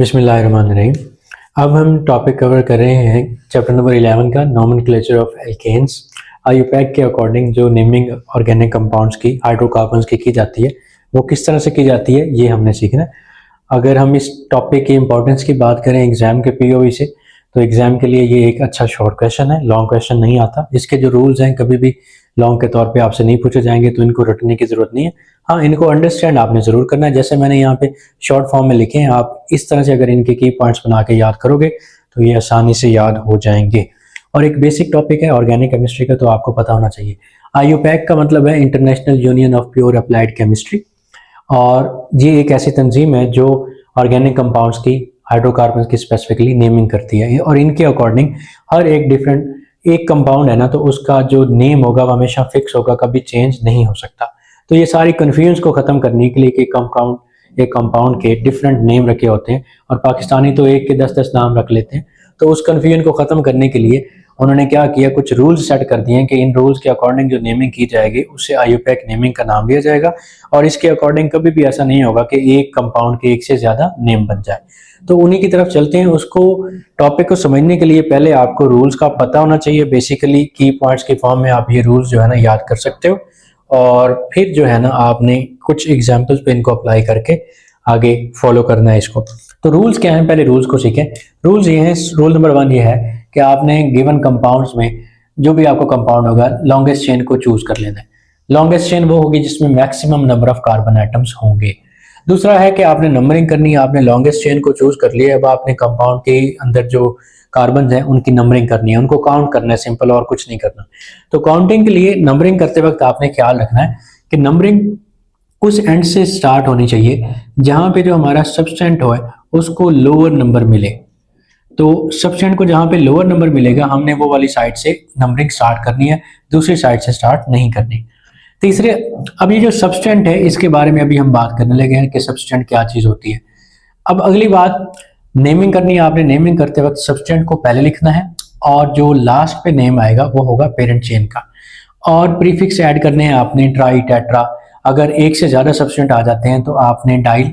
बिस्मिल्लाहिर्रहमानिर्रहीम। अब हम टॉपिक कवर कर रहे हैं चैप्टर नंबर 11 का नोमेनक्लेचर ऑफ एल्केन्स। आईयूपैक के अकॉर्डिंग जो नेमिंग ऑर्गेनिक कंपाउंड्स की हाइड्रोकार्बन्स की जाती है वो किस तरह से की जाती है ये हमने सीखना है। अगर हम इस टॉपिक की इंपॉर्टेंस की बात करें एग्जाम के पीओवी से, तो एग्जाम के लिए ये एक अच्छा शॉर्ट क्वेश्चन है, लॉन्ग क्वेश्चन नहीं आता। इसके जो रूल्स हैं कभी भी लॉन्ग के तौर पे आपसे नहीं पूछे जाएंगे, तो इनको रटने की जरूरत नहीं है। हाँ, इनको अंडरस्टैंड आपने जरूर करना है, जैसे मैंने यहाँ पे शॉर्ट फॉर्म में लिखे हैं। आप इस तरह से अगर इनके की पॉइंट्स बना के याद करोगे तो ये आसानी से याद हो जाएंगे। और एक बेसिक टॉपिक है ऑर्गेनिक केमिस्ट्री का, तो आपको पता होना चाहिए। आईयूपैक का मतलब है international union of pure applied chemistry, और ये एक ऐसी तंजीम है जो ऑर्गेनिक कंपाउंड्स की हाइड्रोकार्बन की स्पेसिफिकली नेमिंग करती है। और इनके अकॉर्डिंग हर एक डिफरेंट एक कंपाउंड है ना, तो उसका जो नेम होगा वो हमेशा फिक्स होगा, कभी चेंज नहीं हो सकता। तो ये सारी कन्फ्यूजन को खत्म करने के लिए कि एक कंपाउंड के डिफरेंट नेम रखे होते हैं, और पाकिस्तानी तो एक के 10-10 नाम रख लेते हैं। तो उस कन्फ्यूजन को खत्म करने के लिए उन्होंने क्या किया, कुछ रूल्स सेट कर दिए हैं कि इन रूल्स के अकॉर्डिंग जो नेमिंग की जाएगी उससे आईयूपैक नेमिंग का नाम दिया जाएगा। और इसके अकॉर्डिंग कभी भी ऐसा नहीं होगा कि एक कंपाउंड के एक से ज्यादा नेम बन जाए। तो उन्हीं की तरफ चलते हैं। उसको टॉपिक को समझने के लिए पहले आपको रूल्स का पता होना चाहिए। बेसिकली की पॉइंट्स के फॉर्म में आप ये रूल्स जो है ना याद कर सकते हो, और फिर जो है ना आपने कुछ एग्जाम्पल्स पे इनको अप्लाई करके आगे फॉलो करना है इसको। तो रूल्स क्या हैं, पहले रूल्स को सीखें। रूल्स ये हैं, रूल नंबर 1 ये है कि आपने गिवन कंपाउंड्स में जो भी आपको कंपाउंड होगा लॉन्गेस्ट चेन को चूज कर लेना है। लॉन्गेस्ट चेन वो होगी जिसमें maximum number of carbon atoms होंगे। दूसरा है कि आपने नंबरिंग करनी है। आपने लॉन्गेस्ट चेन को चूज कर लिया, अब आपने कंपाउंड के अंदर जो कार्बन है उनकी नंबरिंग करनी है, उनको काउंट करना है, सिंपल, और कुछ नहीं करना। तो काउंटिंग के लिए नंबरिंग करते वक्त आपने ख्याल रखना है कि नंबरिंग उस एंड से स्टार्ट होनी चाहिए जहां पे जो हमारा सब्सटेंट हो उसको लोअर नंबर मिले। तो सब्सटेंट को जहां पे लोअर नंबर मिलेगा हमने वो वाली साइड से नंबरिंग स्टार्ट करनी है, दूसरी साइड से स्टार्ट नहीं करनी। तीसरे, अब ये जो सब्सटेंट है इसके बारे में अभी हम बात करने लगे हैं कि सब्सटेंट क्या चीज होती है। अब अगली बात नेमिंग करनी है। आपने नेमिंग करते वक्त सब्सटेंट को पहले लिखना है, और जो लास्ट पे नेम आएगा वो होगा पेरेंट चेन का। और प्रीफिक्स ऐड करने हैं आपने, ट्राई, टेट्रा। अगर एक से ज्यादा सब्सटेंट आ जाते हैं तो आपने डाई,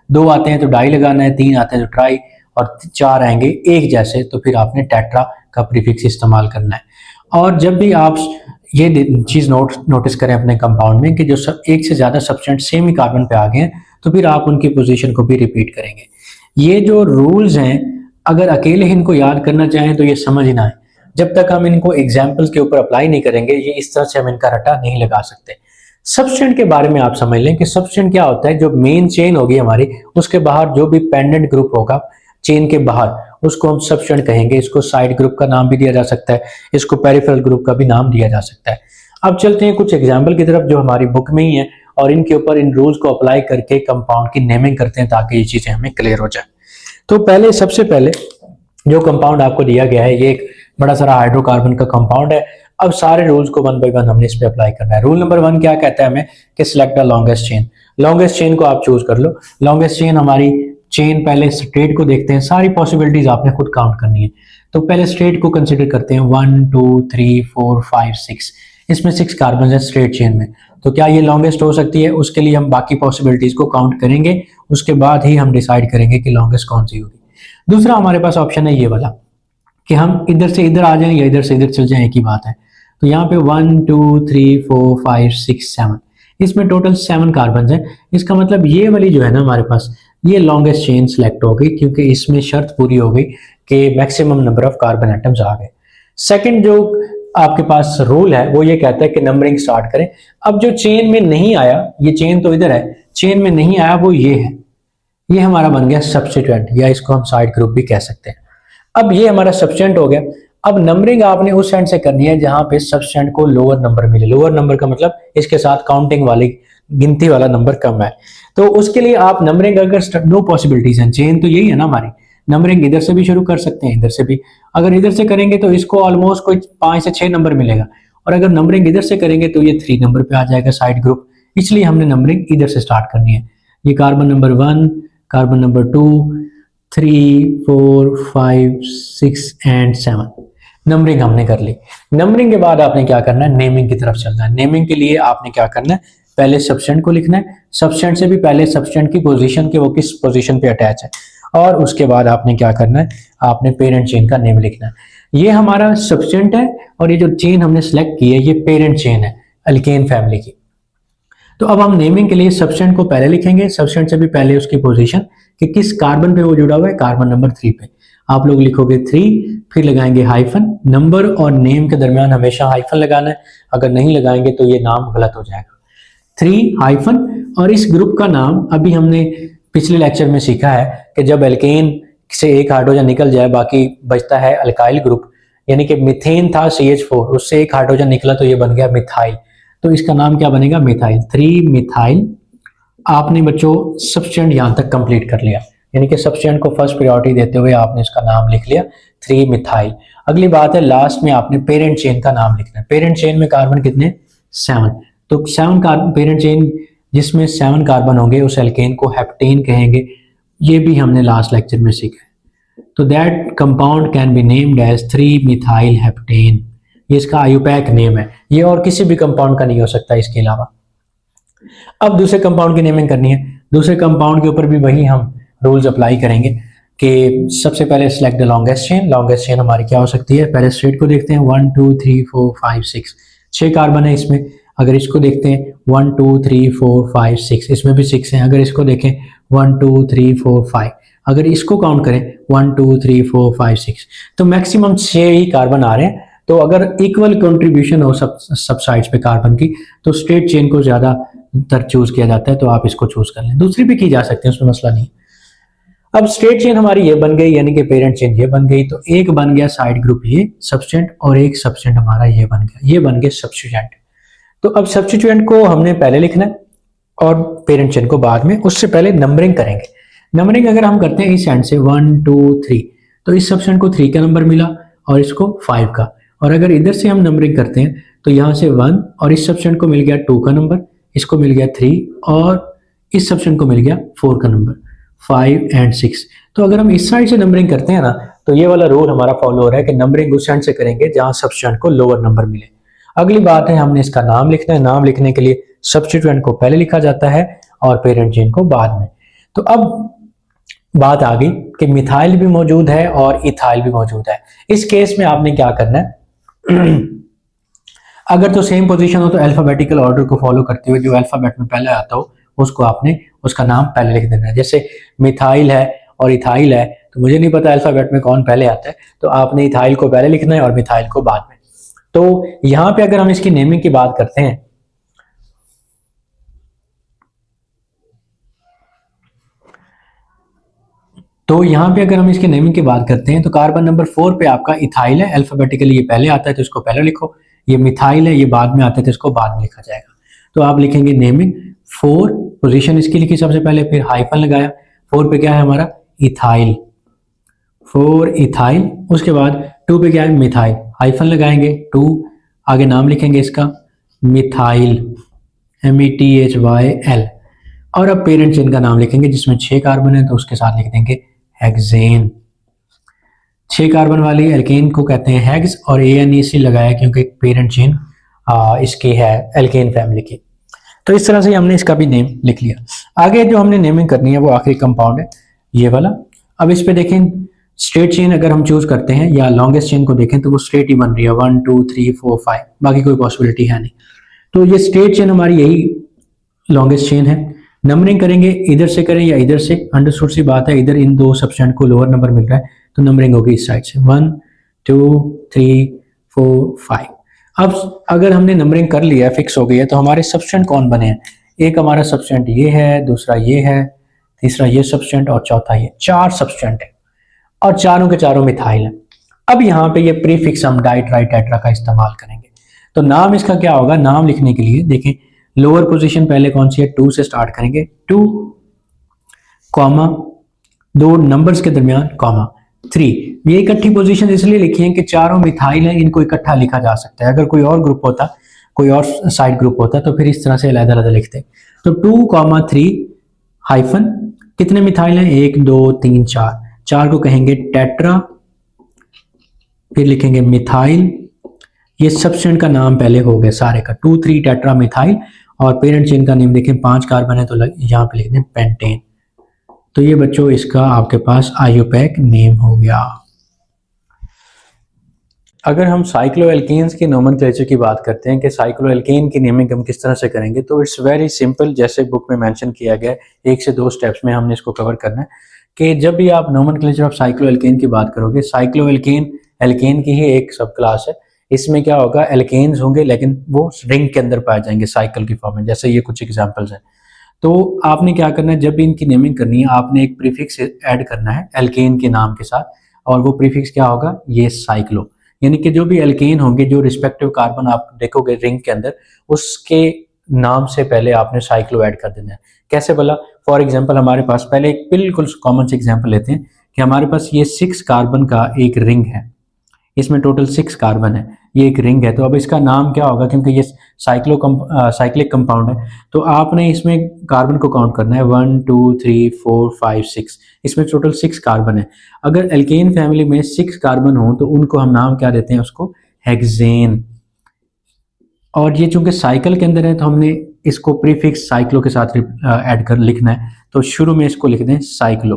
2 आते हैं तो डाई लगाना है, 3 आते हैं तो ट्राई, और 4 आएंगे एक जैसे तो फिर आपने टेट्रा का प्रीफिक्स इस्तेमाल करना है। और जब भी आप ये चीज नोटिस करें अपने कंपाउंड में कि जो एक से ज्यादा सब्सटेंट सेम ही कार्बन पे आ गए हैं, तो फिर आप उनकी पोजीशन को भी रिपीट करेंगे। ये जो रूल्स हैं अगर अकेले इनको याद करना चाहें तो ये समझ ही ना आए। जब तक हम इनको एग्जाम्पल्स के ऊपर अप्लाई नहीं करेंगे, ये इस तरह से हम इनका रटा नहीं लगा सकते। सब्सटेंट के बारे में आप समझ लें कि सब्सटेंट क्या होता है। जो मेन चेन होगी हमारी, उसके बाहर जो भी पेंडेंट ग्रुप होगा चेन के बाहर, उसको हम सब्सटेंट कहेंगे। इसको साइड ग्रुप का नाम भी दिया जा सकता है, इसको पेरिफेरल ग्रुप का भी नाम दिया जा सकता है। अब चलते हैं कुछ एग्जाम्पल की तरफ जो हमारी बुक में ही है, और इनके ऊपर इन रूल्स को अप्लाई करके कंपाउंड की नेमिंग करते हैं ताकि ये चीजें हमें क्लियर हो जाए। तो पहले, सबसे पहले जो कंपाउंड आपको दिया गया है ये एक बड़ा सारा हाइड्रोकार्बन का कंपाउंड है। अब सारे रूल्स को 1 बाय 1 हमने इस पे अप्लाई करना है। रूल नंबर 1 क्या कहता है हमें कि select the longest chain. Longest chain को आप चूज कर लो। लॉन्गेस्ट चेन हमारी चेन, पहले स्ट्रेट को देखते हैं, सारी पॉसिबिलिटीज आपने खुद काउंट करनी है। तो पहले स्ट्रेट को कंसिडर करते हैं, 1 2 3 4 5 6, इसमें 6 कार्बन है स्ट्रेट चेन में। तो क्या ये लॉन्गेस्ट हो सकती है? उसके लिए हम बाकी पॉसिबिलिटीज को काउंट करेंगे, उसके बाद ही हम डिसाइड करेंगे कि लॉन्गेस्ट कौन सी होगी। दूसरा हमारे पास ऑप्शन है ये वाला कि हम इधर से इधर आ जाएं या इधर से इधर चल जाएं, एक ही बात है। तो यहाँ पे 1 2 3 4 5 6 7, इसमें टोटल 7 कार्बन है। इसका मतलब ये वाली जो है ना हमारे पास, ये लॉन्गेस्ट चेन सिलेक्ट हो गई, क्योंकि इसमें शर्त पूरी हो गई कि maximum number of carbon atoms आ गए। सेकंड जो आपके पास रूल है वो ये कहता है कि नंबरिंग स्टार्ट करें। अब जो चेन में नहीं आया, ये चेन तो इधर है, चेन में नहीं आया वो ये है, ये हमारा बन गया सब्स्टिट्यूएंट, या इसको हम साइड ग्रुप भी कह सकते हैं। अब ये हमारा सब्स्टिट्यूएंट हो गया। अब नंबरिंग आपने उस एंड से करनी है जहां पे सब्स्टिट्यूएंट को लोअर नंबर मिले। लोअर नंबर का मतलब इसके साथ काउंटिंग वाली गिनती वाला नंबर कम है। तो उसके लिए आप नंबरिंग, अगर 2 पॉसिबिलिटीज हैं, चेन तो यही है ना हमारी, नंबरिंग इधर से भी शुरू कर सकते हैं, इधर से भी। अगर इधर से करेंगे तो इसको ऑलमोस्ट कोई 5 से 6 नंबर मिलेगा, और अगर नंबरिंग इधर से करेंगे तो ये 3 नंबर पे आ जाएगा साइड ग्रुप। इसलिए हमने नंबरिंग इधर से स्टार्ट करनी है। ये carbon number 1, carbon number 2, 3 4 5 6 and 7, numbering हमने कर ली। नंबरिंग के बाद आपने क्या करना है, नेमिंग की तरफ चलना है। नेमिंग के लिए आपने क्या करना है, पहले सब्सटेंट को लिखना है। सब्सटेंट से भी पहले सब्सटेंट की पोजीशन, के वो किस पोजीशन पे अटैच है। और उसके बाद आपने क्या करना है, आपने पेरेंट चेन का नेम लिखना है। ये हमारा सब्सटेंट है और ये जो चेन हमने सेलेक्ट की है ये पेरेंट चेन है अल्केन फैमिली की। तो अब हम नेमिंग के लिए सब्सटेंट को पहले लिखेंगे, सब्सटेंट से भी पहले उसकी पोजीशन कि किस कार्बन पे वो जुड़ा हुआ है, कार्बन नंबर 3 पे। आप लोग लिखोगे 3, फिर लगाएंगे हाइफन, नंबर और नेम के दरमियान हमेशा हाइफन लगाना है, अगर नहीं लगाएंगे तो ये नाम गलत हो जाएगा। 3 हाइफन, और इस ग्रुप का नाम अभी हमने पिछले लेक्चर में सीखा है कि जब एल्केन से एक हाइड्रोजन निकल जाए बाकी बचता है अल्काइल ग्रुप, यानी कि मीथेन था CH4, उससे एक हाइड्रोजन निकला तो ये बन गया मिथाइल, तो इसका नाम क्या बनेगा, मिथाइल। 3 मिथाइल। आपने बच्चों सब्सटेंट यहां तक कंप्लीट कर लिया, यानी कि सब्सटेंट को फर्स्ट प्रायोरिटी देते हुए आपने इसका नाम लिख लिया 3 मिथाइल। अगली बात है लास्ट में आपने पेरेंट चेन का नाम लिखना है। पेरेंट चेन में कार्बन कितने, 7, तो 7 कार्बन पेरेंट चेन जिसमें 7 कार्बन होंगे उस एल्केन को हेप्टेन कहेंगे, ये भी हमने लास्ट लेक्चर में सीखा है। तो that compound can be named as 3 methyl heptane, ये इसका आयुपैक नेम है, ये और किसी भी कंपाउंड का नहीं हो सकता इसके अलावा। अब दूसरे कंपाउंड की नेमिंग करनी है, दूसरे कंपाउंड के ऊपर भी वही हम रूल्स अप्लाई करेंगे कि सबसे पहले select the longest chain. Longest chain हमारी क्या हो सकती है, पहले स्ट्रेट को देखते हैं 1 2 3 4 5 6, 6 कार्बन है इसमें। अगर इसको देखते हैं 1 2 3 4 5 6, इसमें भी 6 हैं। अगर इसको देखें 1 2 3 4 5, अगर इसको काउंट करें 1 2 3 4 5 6, तो मैक्सिमम 6 ही कार्बन आ रहे हैं। तो अगर इक्वल कंट्रीब्यूशन हो सब साइड्स पे कार्बन की, तो स्ट्रेट चेन को ज्यादा तर चूज किया जाता है, तो आप इसको चूज कर लें। दूसरी भी की जा सकती है, उसमें मसला नहीं। अब स्ट्रेट चेन हमारी ये बन गई, यानी कि पेरेंट चेन ये बन गई, तो एक बन गया साइड ग्रुप ये सब्सटेंट, और एक सब्सटेंट हमारा ये बन गया, ये बन गए सब्स्टिट्यूएंट। तो अब सब्स्टिट्यूएंट को हमने पहले लिखना है और पेरेंट चेन को बाद में। उससे पहले नंबरिंग करेंगे। नंबरिंग अगर हम करते हैं इस एंड से 1 2 3, तो इस सब्सटेंट को 3 का नंबर मिला और इसको 5 का। और अगर इधर से हम नंबरिंग करते हैं तो यहाँ से 1, और इस सब्सटेंट को मिल गया 2 का नंबर, इसको मिल गया 3, और इस सब्सटेंट को मिल गया 4 का नंबर, 5 एंड 6। तो अगर हम इस साइड से नंबरिंग करते हैं ना, तो ये वाला रूल हमारा फॉलो हो रहा है कि नंबरिंग उस एंड से करेंगे जहां सब्सटेंट को लोअर नंबर मिले। अगली बात है हमने इसका नाम लिखना है। नाम लिखने के लिए सब्स्टिट्यूएंट को पहले लिखा जाता है और पेरेंट चेन को बाद में। तो अब बात आ गई कि मिथाइल भी मौजूद है और इथाइल भी मौजूद है। इस केस में आपने क्या करना है अगर तो सेम पोजीशन हो तो अल्फाबेटिकल ऑर्डर को फॉलो करते हुए जो अल्फाबेट में पहले आता हो उसको आपने उसका नाम पहले लिख देना है। जैसे मिथाइल है और इथाइल है, तो मुझे नहीं पता अल्फाबेट में कौन पहले आता है, तो आपने इथाइल को पहले लिखना है और मिथाइल को बाद में। तो यहां पे अगर हम इसकी नेमिंग की बात करते हैं, तो कार्बन नंबर 4 पे आपका इथाइल है, अल्फाबेटिकली ये पहले आता है तो इसको पहले लिखो। ये मिथाइल है, ये बाद में आता है तो इसको बाद में लिखा जाएगा। तो आप लिखेंगे नेमिंग 4, पोजीशन इसकी लिखी सबसे पहले, फिर हाइफन लगाया। 4 पे क्या है हमारा इथाइल, 4 इथाइल। उसके बाद 2 पे क्या है मिथाइल, हाइफन लगाएंगे 2, आगे नाम लिखेंगे इसका मिथाइल, METHYL। और अब पेरेंट चेन का नाम लिखेंगे जिसमें 6 कार्बन है तो उसके साथ लिख देंगे हेक्सेन। 6 कार्बन वाली एल्केन को कहते हैं हेक्स, और ANEC लगाया क्योंकि पेरेंट चेन इसकी है एल्केन फैमिली की। तो इस तरह से हमने इसका भी नेम लिख लिया। आगे जो हमने नेमिंग करनी है वो आखिरी कंपाउंड है ये वाला। अब इस पे देखें स्ट्रेट चेन अगर हम चूज करते हैं या लॉन्गेस्ट चेन को देखें तो वो स्ट्रेट ही बन रही है 1 2 3 4 5, बाकी कोई पॉसिबिलिटी है नहीं। तो ये स्ट्रेट चेन हमारी यही लॉन्गेस्ट चेन है। नंबरिंग करेंगे इधर से करें या इधर से, अंडरस्टूड सी बात है। इधर इन दो सब्सटेंट को लोअर नंबर मिल रहा है तो नंबरिंग होगी इस साइड से 1 2 3 4 5। अब अगर हमने नंबरिंग कर लिया, फिक्स हो गई है, तो हमारे सब्सटेंट कौन बने हैं? एक हमारा सब्सटेंट ये है, दूसरा ये है, तीसरा ये सब्सटेंट और चौथा ये। 4 सब्सटेंट है और चारों के चारों मिथाइल है। अब यहाँ पे ये प्रीफिक्स हम डाइट्राइटेट्रा का इस्तेमाल करेंगे। तो नाम इसका क्या होगा? नाम लिखने के लिए देखें लोअर पोजीशन पहले कौन सी है, 2 से स्टार्ट करेंगे, 2 कॉमा 2 नंबर्स के दरमियान कॉमा 3। ये इकट्ठी पोजीशन इसलिए लिखी है कि चारों मिथाइल हैं, इनको इकट्ठा लिखा जा सकता है। अगर कोई और ग्रुप होता, कोई और साइड ग्रुप होता तो फिर इस तरह से अलग-अलग लिखते। तो 2 कॉमा 3 हाइफन, कितने मिथाइल हैं? 1 2 3 4, 4 को कहेंगे टेट्रा, फिर लिखेंगे मिथाइल। ये सब्सटेंट का नाम पहले हो गया सारे का, 2 3 टेट्रा मिथाइल। और पेरेंट चेन का नेम देखें 5 कार्बन है तो यहाँ पे लिख दें पेंटेन, तो ये बच्चों इसका आपके पास IUPAC नेम हो गया। अगर हम साइक्लोएल्केन्स की नोमेनक्लेचर की बात करते हैं कि साइक्लोएल्केन की नेमिंग हम किस तरह से करेंगे, तो इट्स वेरी सिंपल। जैसे बुक में मेंशन किया गया है, 1 से 2 स्टेप्स में हमने इसको कवर करना है कि जब भी आप नोमेनक्लेचर ऑफ साइक्लोएल्केन की बात करोगे, साइक्लोएल्केन एल्केन की ही एक सब क्लास है। इसमें क्या होगा, एल्केन्स होंगे लेकिन वो रिंग के अंदर पाए जाएंगे साइकिल की फॉर्म में। जैसे ये कुछ एग्जांपल्स हैं। तो आपने क्या करना है, जब भी इनकी नेमिंग करनी है, आपने एक प्रीफिक्स ऐड करना है एल्केन के नाम के साथ, और वो प्रीफिक्स क्या होगा, ये साइक्लो। यानी कि जो भी एल्केन होंगे, जो रिस्पेक्टिव कार्बन आप देखोगे रिंग के अंदर, उसके नाम से पहले आपने साइक्लो ऐड कर देना है। कैसे बोला, फॉर एग्जांपल हमारे पास पहले एक बिल्कुल कॉमन से एग्जांपल लेते हैं कि हमारे पास ये 6 कार्बन का एक रिंग है, इसमें टोटल 6 कार्बन है, ये एक रिंग है। तो अब इसका नाम क्या होगा, क्योंकि ये साइक्लिक कंपाउंड है, तो आपने इसमें कार्बन को काउंट करना है 1 2 3 4 5 6। इसमें टोटल 6 कार्बन है। अगर एल्केन फैमिली में 6 कार्बन हो तो उनको हम नाम क्या देते हैं, उसको हेक्सेन। और ये चूंकि साइकिल के अंदर है तो हमने इसको प्रीफिक्स साइक्लो के साथ ऐड कर लिखना है। तो शुरू में इसको लिख दें साइक्लो,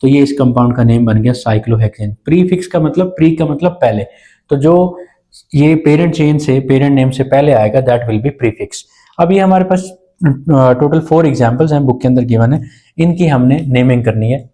तो ये इस कंपाउंड का नेम बन गया साइक्लोहेक्सेन। प्रीफिक्स का मतलब, प्री का मतलब पहले, तो जो ये पेरेंट चेन से, पेरेंट नेम से पहले आएगा दैट विल बी प्रीफिक्स। अब ये हमारे पास टोटल 4 एग्जांपल्स हैं बुक के अंदर गिवन है, इनकी हमने नेमिंग करनी है।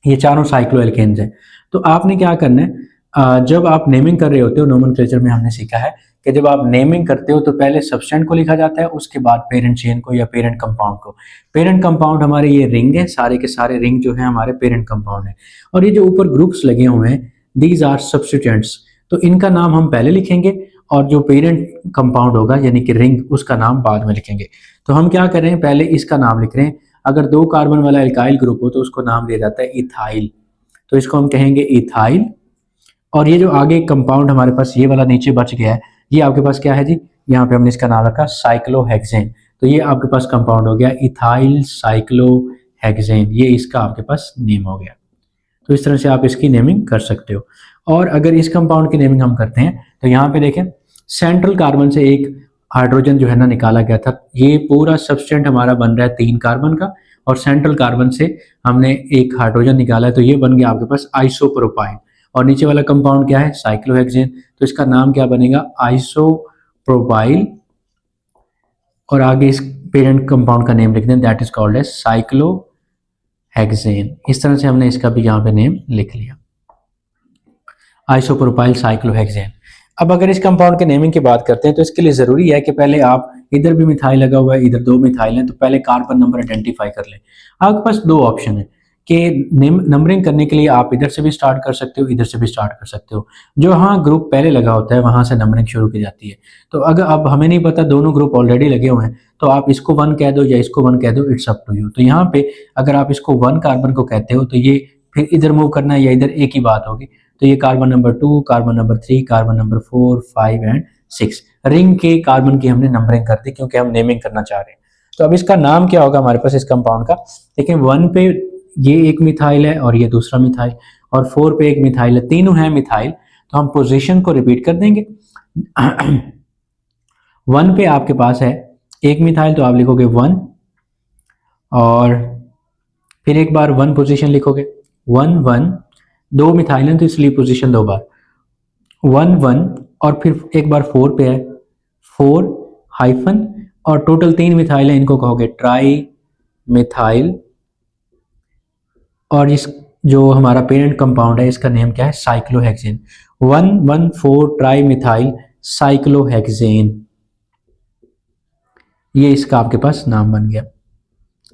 ये चारों साइक्लोएल्केन्स हैं। तो आपने क्या करना है, जब आप नेमिंग कर रहे होते हो, नोमेनक्लेचर में हमने सीखा है कि जब आप नेमिंग करते हो तो पहले सब्सटेंट को लिखा जाता है, उसके बाद पेरेंट चेन को या पेरेंट कंपाउंड को। पेरेंट कंपाउंड हमारे ये रिंग है, सारे के सारे रिंग जो है हमारे पेरेंट कंपाउंड है। और ये जो ऊपर ग्रुप्स लगे हुए हैं, दीज आर सब्स्टिट्यूएंट्स। तो इनका नाम हम पहले लिखेंगे और जो पेरेंट कंपाउंड होगा यानी कि रिंग, उसका नाम बाद में लिखेंगे। तो हम क्या कर रहे हैं, पहले इसका नाम लिख रहे हैं। अगर 2 कार्बन वाला एल्काइल ग्रुप हो तो उसको नाम दिया जाता है इथाइल, तो इसको हम कहेंगे इथाइल। और ये जो आगे कंपाउंड हमारे पास ये वाला नीचे बच गया है, ये आपके पास क्या है जी, यहाँ पे हमने इसका नाम रखा साइक्लोहेक्सेन। तो ये आपके पास कंपाउंड हो गया इथाइल साइक्लोहेक्सेन, ये इसका आपके पास नेम हो गया। तो इस तरह से आप इसकी नेमिंग कर सकते हो। और अगर इस कंपाउंड की नेमिंग हम करते हैं तो यहाँ पे देखें, सेंट्रल कार्बन से एक हाइड्रोजन जो है ना निकाला गया था। ये पूरा सब्सटेंट हमारा बन रहा है 3 कार्बन का, और सेंट्रल कार्बन से हमने एक हाइड्रोजन निकाला है, तो ये बन गया आपके पास आइसोप्रोपाइल। और नीचे वाला कंपाउंड क्या है, साइक्लोहेक्सेन, तो इसका नाम क्या बनेगा, आइसोप्रोपाइल। और आगे इस पेरेंट कंपाउंड का नेम लिख दें, that is called as cyclohexane. इस तरह से हमने इसका भी यहाँ पे नेम लिख लिया, आइसोप्रोपाइल साइक्लोहेक्सेन। अब अगर इस कंपाउंड के नेमिंग की बात करते हैं तो इसके लिए जरूरी है कि पहले आप, इधर भी मिथाइल लगा हुआ है, इधर 2 मिथाइल हैं, तो पहले कार्बन नंबर आइडेंटिफाई कर लें। आपके पास 2 ऑप्शन है कि नंबरिंग करने के लिए आप इधर से भी स्टार्ट कर सकते हो, इधर से भी स्टार्ट कर सकते हो। जो हाँ ग्रुप पहले लगा होता है वहां से नंबरिंग शुरू की जाती है। तो अगर अब हमें नहीं पता, दोनों ग्रुप ऑलरेडी लगे हुए हैं, तो आप इसको 1 कह दो या इसको 1 कह दो, इट्स अप टू यू। तो यहाँ पे अगर आप इसको 1 कार्बन को कहते हो तो ये फिर इधर मूव करना है या इधर, एक ही बात होगी। तो ये carbon number 2, carbon number 3, carbon number 4, 5 and 6 ring के कार्बन की हमने नंबरिंग कर दी क्योंकि हम नेमिंग करना चाह रहे हैं। तो अब इसका नाम क्या होगा हमारे पास इस कंपाउंड का, देखिए 1 पे ये एक मिथाइल है और ये दूसरा मिथाइल, और 4 पे एक मिथाइल है, तीनों है मिथाइल। तो हम पोजीशन को रिपीट कर देंगे। 1 पे आपके पास है एक मिथाइल, तो आप लिखोगे 1, और फिर एक बार 1 पोजीशन लिखोगे, 1 1, 2 मिथाइल है तो इसलिए पोजीशन 2 बार 1 1, और फिर एक बार 4 पे है 4 हाइफन, और टोटल 3 मिथाइल है, इनको कहोगे ट्राई मिथाइल। और इस जो हमारा पेरेंट कंपाउंड है इसका नेम क्या है, साइक्लोहेक्सेन। 1 1 4 ट्राई मिथाइल साइक्लोहेक्सेन, ये इसका आपके पास नाम बन गया। आई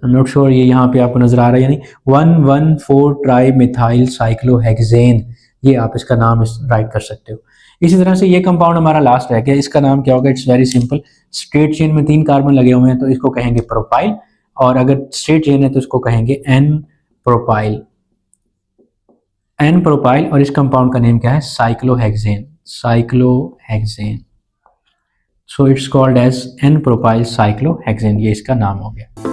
एम नॉट श्योर ये यहाँ पे आपको नजर आ रहा है, यानी 1 1 4 ट्राई मिथाइल साइक्लोहेक्सेन, ये आप इसका नाम राइट कर सकते हो। इसी तरह से ये कंपाउंड हमारा लास्ट रह गया, इसका नाम क्या होगा, it's very simple. Straight chain में 3 कार्बन लगे हुए हैं तो इसको कहेंगे प्रोपाइल, और अगर स्ट्रेट चेन है तो इसको कहेंगे एन प्रोपाइल, एन प्रोपाइल। और इस कंपाउंड का नेम क्या है, cyclohexane, cyclohexane. So it's called as n propyl cyclohexane, ये इसका नाम हो गया।